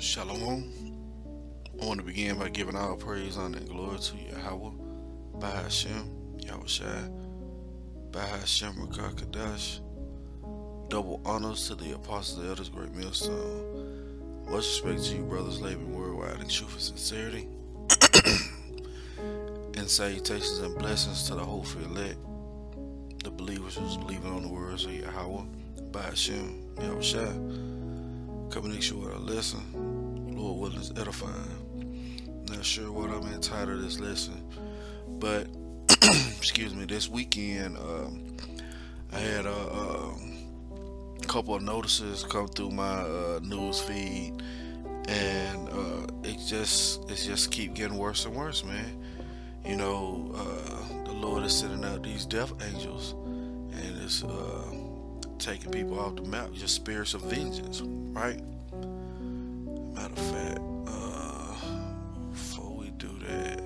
Shalom. I want to begin by giving all praise, honor, and glory to Yahweh, Bahashem, Yahushai, Bahashem, Rakakadash. Double honors to the apostles, elders, great millstone. Much respect to you, brothers, living worldwide in truth and sincerity. And salutations and blessings to the hopeful elect, the believers who's believing on the words of Yahweh, Bahashem, Yahushai. Coming next you with a lesson, Lord willing, is edifying. Not sure what I'm entitled this lesson, but excuse me, this weekend I had a couple of notices come through my news feed, and it just keep getting worse and worse, man. You know, the Lord is sending out these death angels, and it's taking people off the map, just spirits of vengeance, right? Matter of fact, before we do that,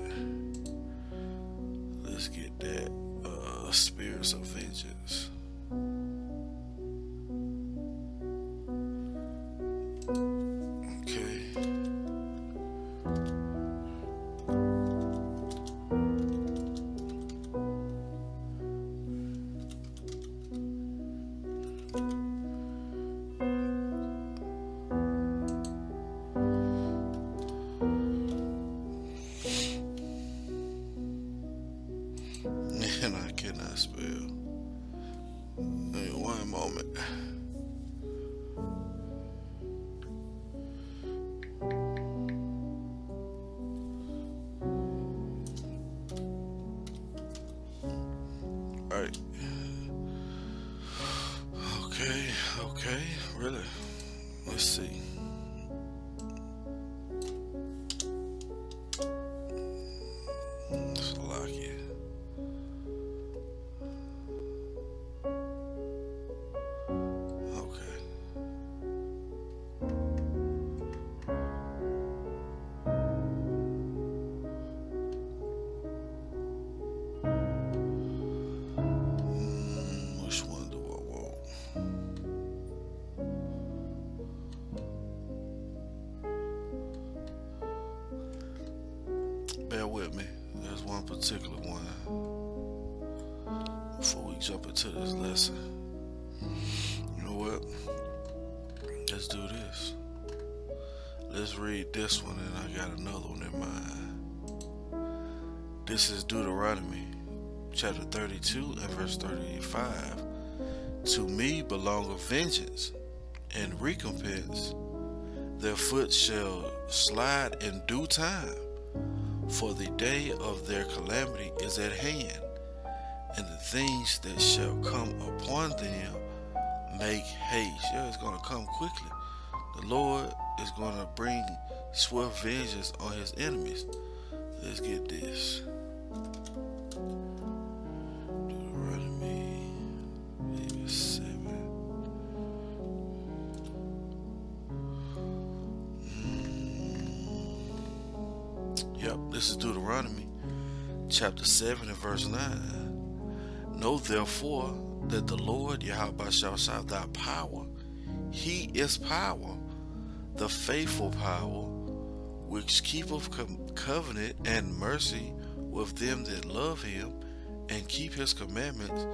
let's get that spirits of vengeance. Okay. And I cannot spell. Hey, one moment. Alright. Okay, really? Let's see. Slovakia. Okay. Which one do I want? Bear with me. There's one particular one before we jump into this lesson. You know what? Let's do this. Let's read this one, and I got another one in mind. This is Deuteronomy chapter 32 and verse 35. To me belongeth vengeance and recompense. Their foot shall slide in due time, for the day of their calamity is at hand, and the things that shall come upon them make haste. Yeah, it's going to come quickly. The Lord is going to bring swift vengeance on his enemies. Let's get this. Deuteronomy, maybe 7. Yep, this is Deuteronomy chapter 7 and verse 9. Know therefore that the Lord Yahweh shall shout thy power. He is power, the faithful power, which keepeth covenant and mercy with them that love him, and keep his commandments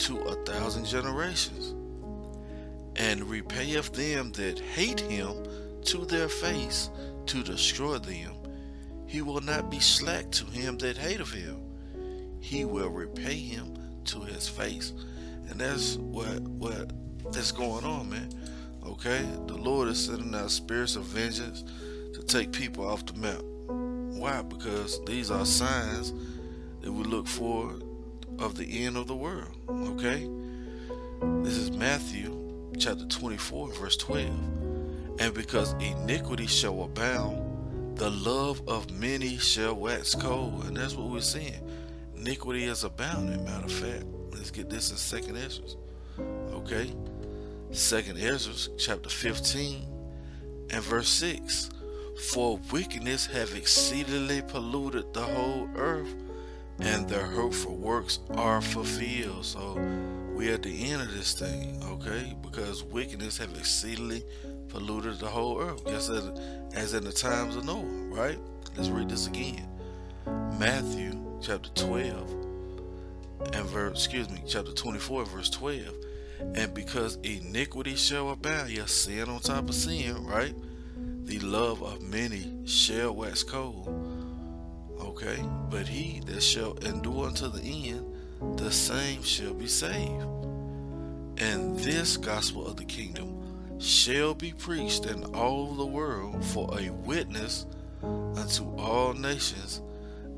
to 1,000 generations, and repayeth them that hate him to their face, to destroy them. He will not be slack to him that hateth him. He will repay him to his face. And that's that's going on, man. Okay? The Lord is sending out spirits of vengeance to take people off the map. Why? Because these are signs that we look for of the end of the world. Okay? This is Matthew chapter 24 verse 12. And because iniquity shall abound, the love of many shall wax cold. And that's what we're seeing. Iniquity is abounding. Matter of fact, let's get this in 2nd Ezra. Okay? 2nd Ezra chapter 15 and verse 6. For wickedness have exceedingly polluted the whole earth, and their hurtful works are fulfilled. So we're at the end of this thing, okay? Because wickedness have exceedingly polluted flooded the whole earth, just as in the times of Noah, right? Let's read this again. Matthew chapter 12 and chapter 24 verse 12. And because iniquity shall abound, yes, sin on top of sin, right? The love of many shall wax cold. Okay, but he that shall endure unto the end, the same shall be saved. And this gospel of the kingdom shall be preached in all the world for a witness unto all nations,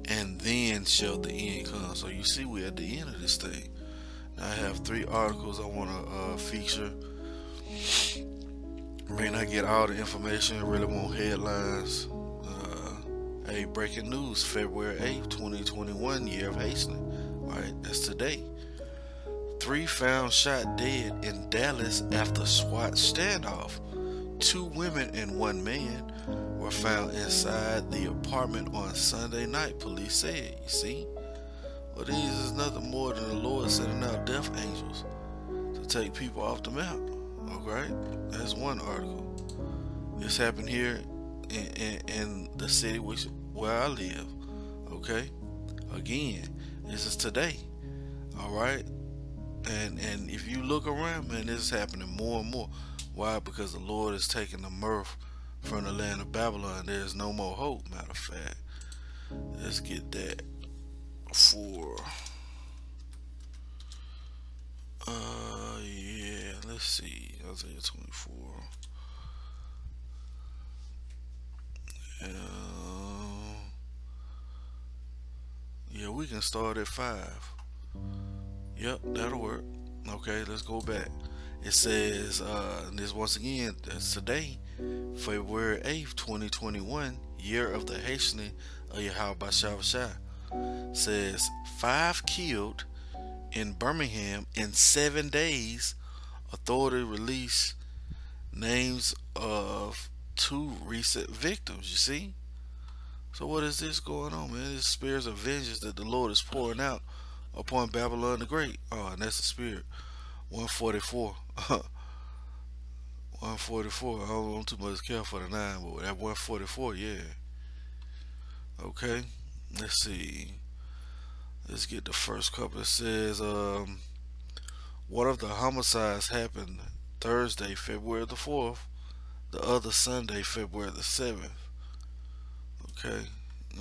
and then shall the end come. So you see, we're at the end of this thing. Now I have 3 articles I want to feature. May not get all the information, really want headlines. Hey, breaking news, February 8th, 2021, year of hastening. Alright, that's today. 3 found shot dead in Dallas after SWAT standoff. 2 women and 1 man were found inside the apartment on Sunday night, police said. You see? Well, these is nothing more than the Lord sending out death angels to take people off the map. Okay? That's one article. This happened here in the city where I live. Okay? Again, this is today. Alright? And if you look around, man, this is happening more and more. Why? Because the Lord is taking the mirth from the land of Babylon. There's no more hope, matter of fact. Let's get that for yeah, let's see, Isaiah 24. Yeah, we can start at 5. Yep, that'll work. Okay, let's go back. It says, this once again, that's today, February 8th, 2021, year of the hastening of Yahweh Bashar. Says 5 killed in Birmingham in 7 days. Authority released names of 2 recent victims. You see? So what is this going on, man? This spirits of vengeance that the Lord is pouring out upon Babylon the Great. Oh, and that's the spirit. 144. 144. I don't want too much care for the 9, but that 144, yeah. Okay. Let's see. Let's get the first couple. It says, one of the homicides happened Thursday, February the 4th. The other Sunday, February the 7th. Okay.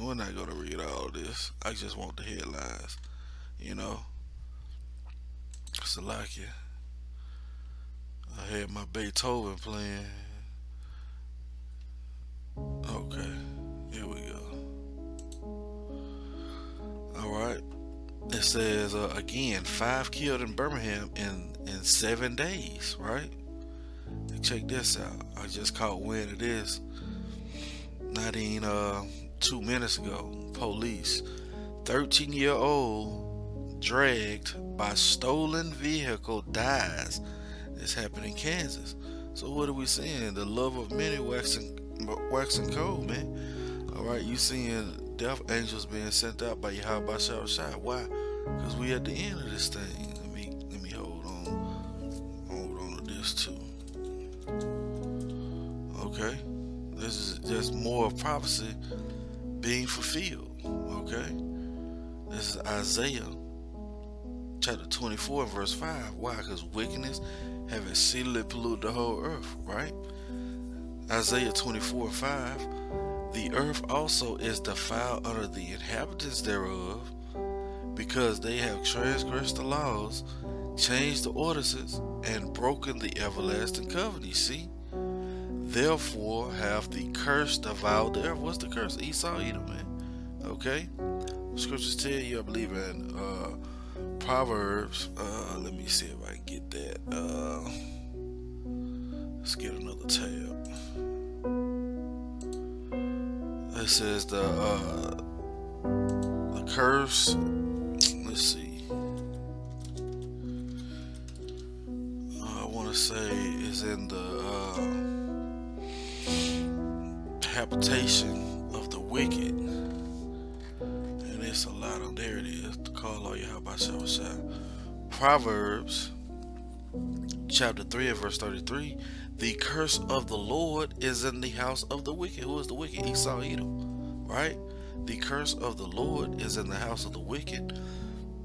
We're not going to read all this. I just want the headlines. You know. Salakia. I had my Beethoven playing. Okay. Here we go. Alright. It says, again, 5 killed in Birmingham in 7 days, right? Check this out. I just caught wind of this not even 2 minutes ago. Police. 13-year-old dragged by stolen vehicle dies. This happened in Kansas. So what are we seeing? The love of many waxing cold, man. Alright, you seeing death angels being sent out by Yahweh Bashar Shai. Why? Because we at the end of this thing. Let me hold on to this too. Okay, this is just more of prophecy being fulfilled. Okay, this is Isaiah chapter 24 verse 5. Why? Because wickedness have exceedingly polluted the whole earth. Right? Isaiah 24:5. The earth also is defiled under the inhabitants thereof, because they have transgressed the laws, changed the ordinances, and broken the everlasting covenant. You see? Therefore have the curse devoured the earth. What's the curse? Esau, Edom, man. Okay? Scriptures tell you, I believe in Proverbs. Let me see if I can get that. Let's get another tab. It says the curse. Let's see. I want to say is in the habitation of the wicked, and it's a lot of. There it is. To call all Yahweh Shah. Proverbs chapter 3 and verse 33. The curse of the Lord is in the house of the wicked. Who is the wicked? Esau, Edom, right? The curse of the Lord is in the house of the wicked,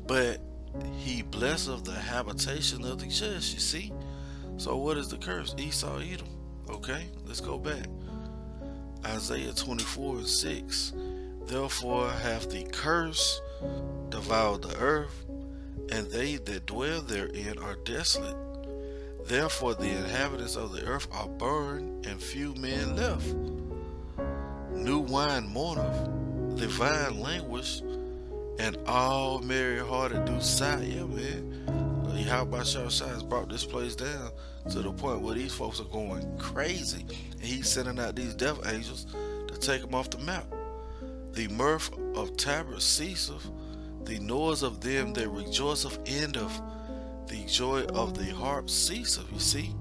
but he blesseth the habitation of the just. You see? So what is the curse? Esau, Edom. Okay, let's go back. Isaiah 24:6. Therefore hath the curse devoured the earth, and they that dwell therein are desolate. Therefore the inhabitants of the earth are burned, and few men left. New wine mourneth, the vine languish, and all merry-hearted do sigh. Yeah, man. Yahweh Shai has brought this place down to the point where these folks are going crazy, and he's sending out these devil angels to take them off the map. The mirth of tabrets ceaseth, the noise of them that rejoiceth endeth, the joy of the harp ceaseth. You see,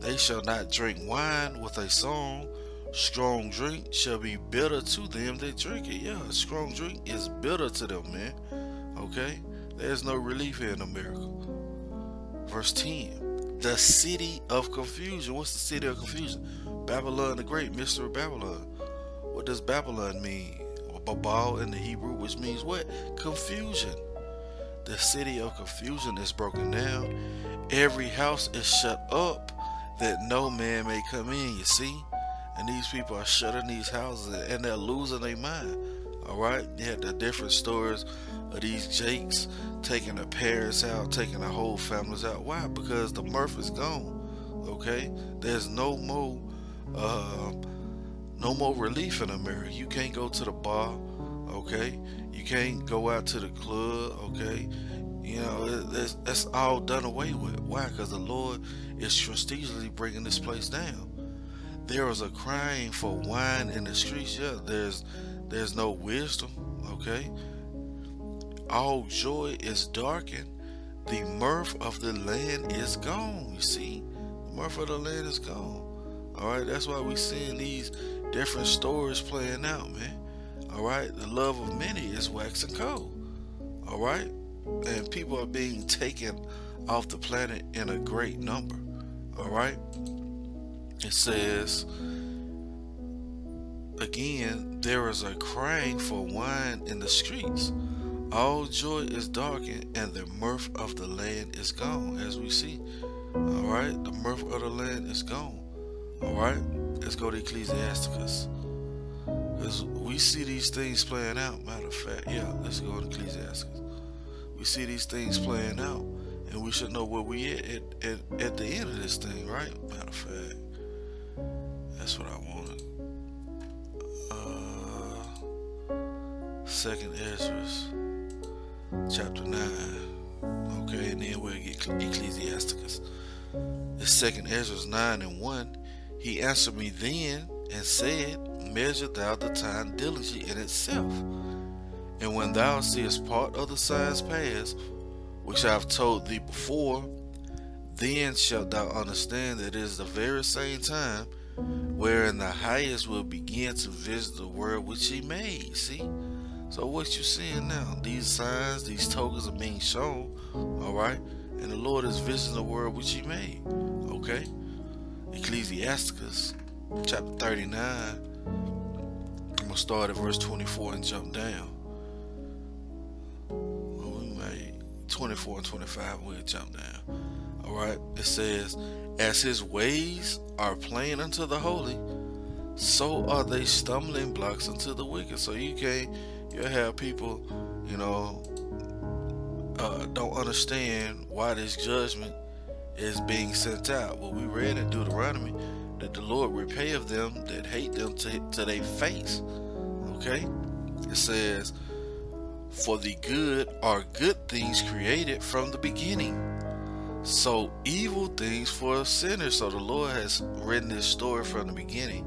they shall not drink wine with a song. Strong drink shall be bitter to them that drink it. Yeah, strong drink is bitter to them, man. Okay, there's no relief here in America. Verse 10. The city of confusion. What's the city of confusion? Babylon the Great, mystery Babylon. What does Babylon mean? Babal in the Hebrew, which means what? Confusion. The city of confusion is broken down. Every house is shut up that no man may come in. You see? And these people are shutting these houses and they're losing their mind. Alright? You had the different stories of these Jakes taking the parents out, taking the whole families out. Why? Because the mirth is gone. Okay? There's no more relief in America. You can't go to the bar, okay? You can't go out to the club, okay? You know, that's all done away with. Why? Because the Lord is strategically bringing this place down. There is a crying for wine in the streets. Yeah, there's no wisdom, okay? All joy is darkened. The mirth of the land is gone. You see, the mirth of the land is gone. All right, that's why we seeing these different stories playing out, man. All right, the love of many is waxing cold. All right, and people are being taken off the planet in a great number. All right, it says again, there is a crying for wine in the streets. All joy is darkened, and the mirth of the land is gone. As we see, all right, the mirth of the land is gone. All right, let's go to Ecclesiasticus, because we see these things playing out. Matter of fact, yeah, let's go to Ecclesiasticus. We see these things playing out, and we should know where we at the end of this thing, right? Matter of fact, that's what I wanted. Second Ezra, chapter 9. Okay, and then we'll get Ecclesiasticus. It's Second Ezra 9:1. He answered me then and said, measure thou the time diligently in itself. And when thou seest part of the signs pass, which I have told thee before, then shalt thou understand that it is the very same time wherein the highest will begin to visit the world which he made. See? So what you seeing now? These signs, these tokens are being shown, alright? And the Lord is visiting the world which he made. Okay? Ecclesiasticus chapter 39. I'm going to start at verse 24 and jump down. Well, we made 24 and 25 and we'll jump down. Alright? It says, as his ways are plain unto the holy, so are they stumbling blocks unto the wicked. So you have people, you know, don't understand why this judgment is being sent out. Well, we read in Deuteronomy that the Lord repayeth them that hate them to their face. Okay? It says, for the good are good things created from the beginning, so evil things for sinners. So the Lord has written this story from the beginning,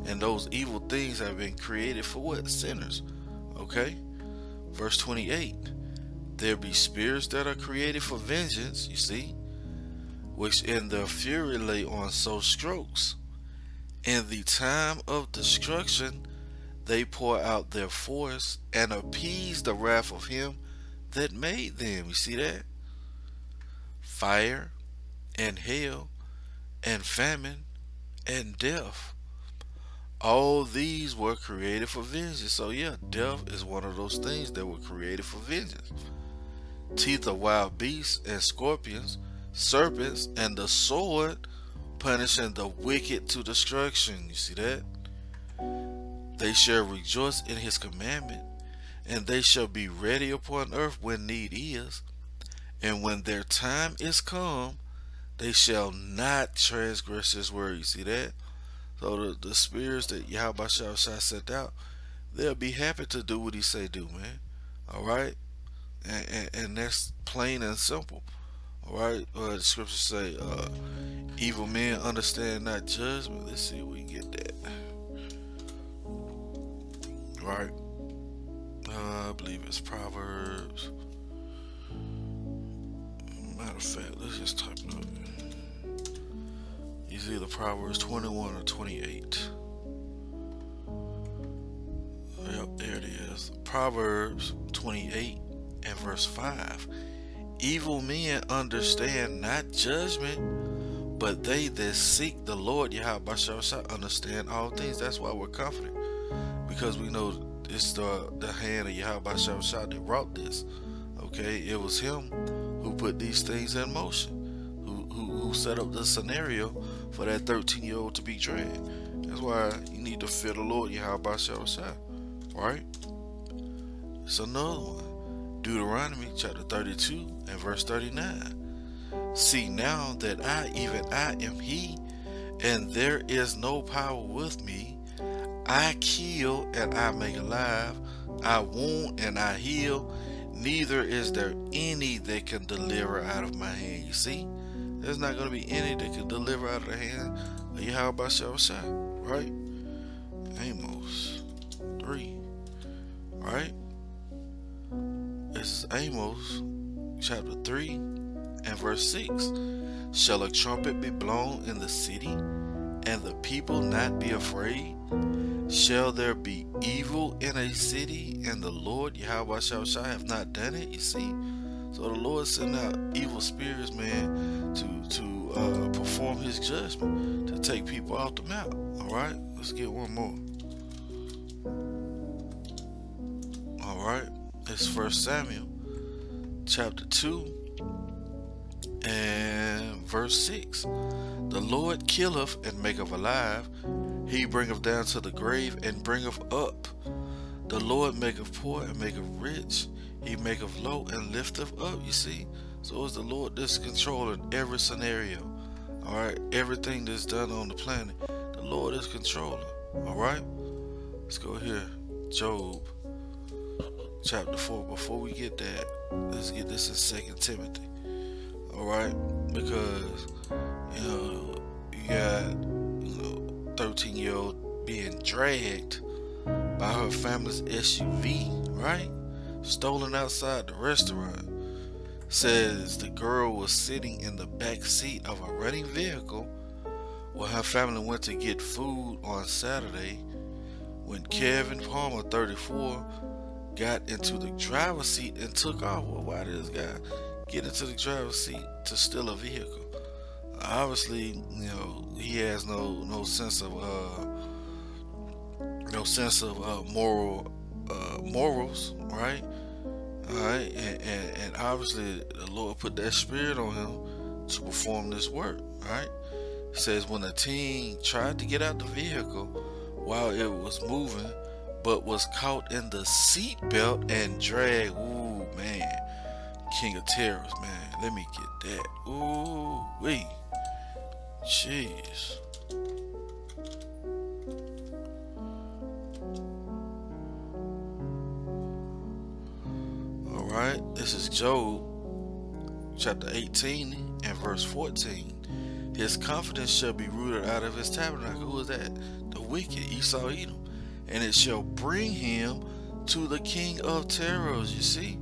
and those evil things have been created for what? Sinners. Okay? Verse 28. There be spirits that are created for vengeance, you see, which in their fury lay on so strokes. In the time of destruction they pour out their force and appease the wrath of him that made them. You see that? Fire and hail and famine and death. All these were created for vengeance. So yeah, death is one of those things that were created for vengeance. Teeth of wild beasts and scorpions, serpents, and the sword, punishing the wicked to destruction. You see that? They shall rejoice in his commandment, and they shall be ready upon earth when need is. And when their time is come, they shall not transgress his word. You see that? So the spirits that Yahweh shall sent out, they'll be happy to do what he say do, man. Alright? And that's plain and simple. Alright? The scriptures say, evil men understand not judgment. Let's see if we can get that. Right? I believe it's Proverbs. Matter of fact, let's just type it up. It's either Proverbs 21 or 28. Yep, there it is. Proverbs 28 and verse 5. Evil men understand not judgment, but they that seek the Lord Yahweh shall understand all things. That's why we're confident, because we know it's the hand of Yahweh shall that wrought this. Okay, it was him who put these things in motion, who set up the scenario for that 13-year-old to be dragged. That's why you need to fear the Lord Yahweh shall. Right? It's another one. Deuteronomy chapter 32 and verse 39. See now that I, even I, am he, and there is no power with me. I kill and I make alive. I wound and I heal. Neither is there any that can deliver out of my hand. You see? There's not going to be any that can deliver out of the hand of Yahweh shall. Right? Amos 3. Right? This is Amos chapter 3 and verse 6. Shall a trumpet be blown in the city, and the people not be afraid? Shall there be evil in a city, and the Lord Yahweh shall have not done it? You see? So the Lord sent out evil spirits, man, to perform his judgment, to take people off the map. Alright? Let's get one more. Alright? It's 1 Samuel chapter 2 and verse 6. The Lord killeth and maketh alive. He bringeth down to the grave and bringeth up. The Lord maketh poor and maketh rich. He maketh low and lifteth up. You see? So it's the Lord that's controlling every scenario. Alright? Everything that's done on the planet, the Lord is controlling. Alright? Let's go here. Job chapter 4. Before we get that, let's get this in 2 Timothy. Alright? Because, you got 13-year-old being dragged by her family's SUV, right? Stolen outside the restaurant. Says the girl was sitting in the back seat of a running vehicle where her family went to get food on Saturday when Kevin Palmer, 34, got into the driver's seat and took off. Well, why did this guy get into the driver's seat to steal a vehicle? Obviously, he has no sense of morals, right? All right, and obviously the Lord put that spirit on him to perform this work, right? It says when the teen tried to get out the vehicle while it was moving, but was caught in the seat belt and dragged. Ooh, man, King of Terrors, man. Let me get that. Ooh, wee. Jeez. Alright, this is Job chapter 18 and verse 14. His confidence shall be rooted out of his tabernacle. Who is that? The wicked, Esau Edom. And it shall bring him to the King of Terrors. You see?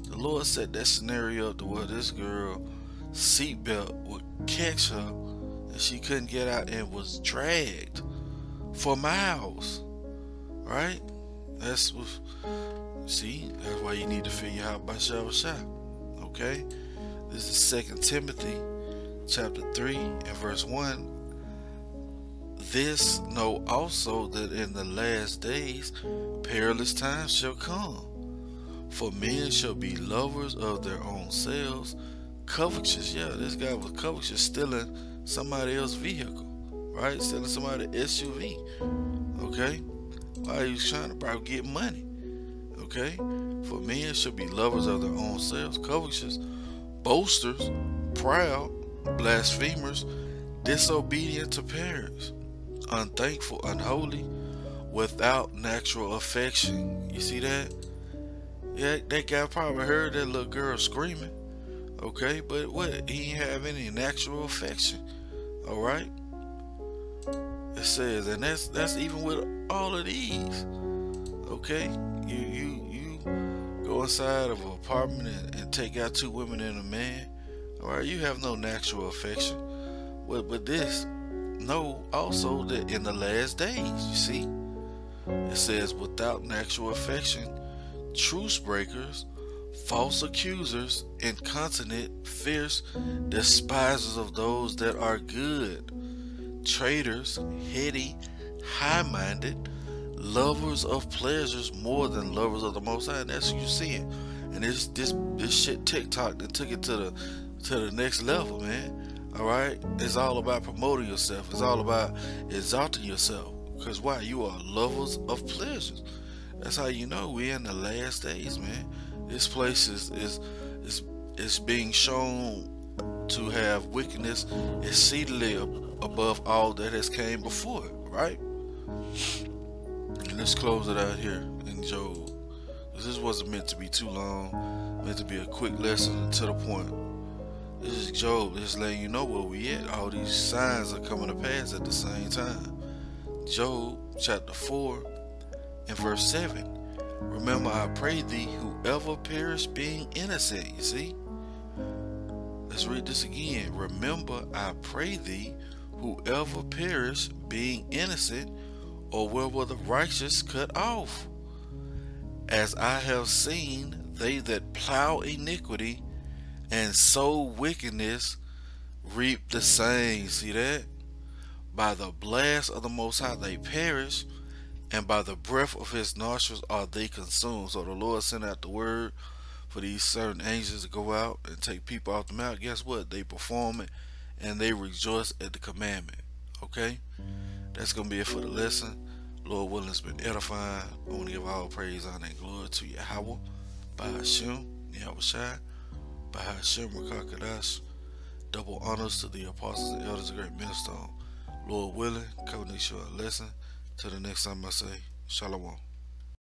The Lord set that scenario up to where this girl seatbelt would catch her and she couldn't get out and was dragged for miles. Right? That's what, see, that's why you need to figure out by Yahweh. Okay? This is 2 Timothy chapter 3 and verse 1, this know also that in the last days perilous times shall come. For men shall be lovers of their own selves, covetous. Yeah, this guy was covetous, stealing somebody else's vehicle, right? Stealing somebody's SUV. Okay? Why he was trying to probably get money. Okay? For men shall be lovers of their own selves, covetous, boasters, proud, blasphemers, disobedient to parents, unthankful, unholy, without natural affection. You see that? Yeah, that guy probably heard that little girl screaming. Okay, but what? He didn't have any natural affection. Alright? It says, and that's even with all of these. Okay? You go inside of an apartment and take out 2 women and a man. Alright, you have no natural affection. But this, know also that in the last days, you see, it says without natural affection, truce breakers, false accusers, incontinent, fierce, despisers of those that are good, traitors, heady, high-minded, lovers of pleasures more than lovers of the Most High. And that's what you seeing. And this shit TikTok that took it to the next level, man. All right, it's all about promoting yourself. It's all about exalting yourself. Because why? You are lovers of pleasures. That's how you know we're in the last days, man. This place is being shown to have wickedness exceedingly above all that has came before it, right? And let's close it out here in Job. This wasn't meant to be too long, meant to be a quick lesson and to the point. This is Job, just letting you know where we at. All these signs are coming to pass at the same time. Job chapter 4 and verse 7. Remember, I pray thee, whoever perish being innocent. You see? Let's read this again. Remember, I pray thee, whoever perish being innocent, or where were the righteous cut off? As I have seen, they that plow iniquity and sow wickedness reap the same. See that? By the blast of the Most High they perish, and by the breath of his nostrils are they consumed. So the Lord sent out the word for these certain angels to go out and take people off the mount. Guess what? They perform it and they rejoice at the commandment. Okay? That's going to be it for the lesson. Lord willing, it's been edifying. I want to give all praise, honor, and glory to Yahweh, by Hashem, Yahushua, by Hashem, Rakakadash. Double honors to the apostles and elders of Great Millstone. Lord willing, come next year lesson. Till the next time I say, Shalom.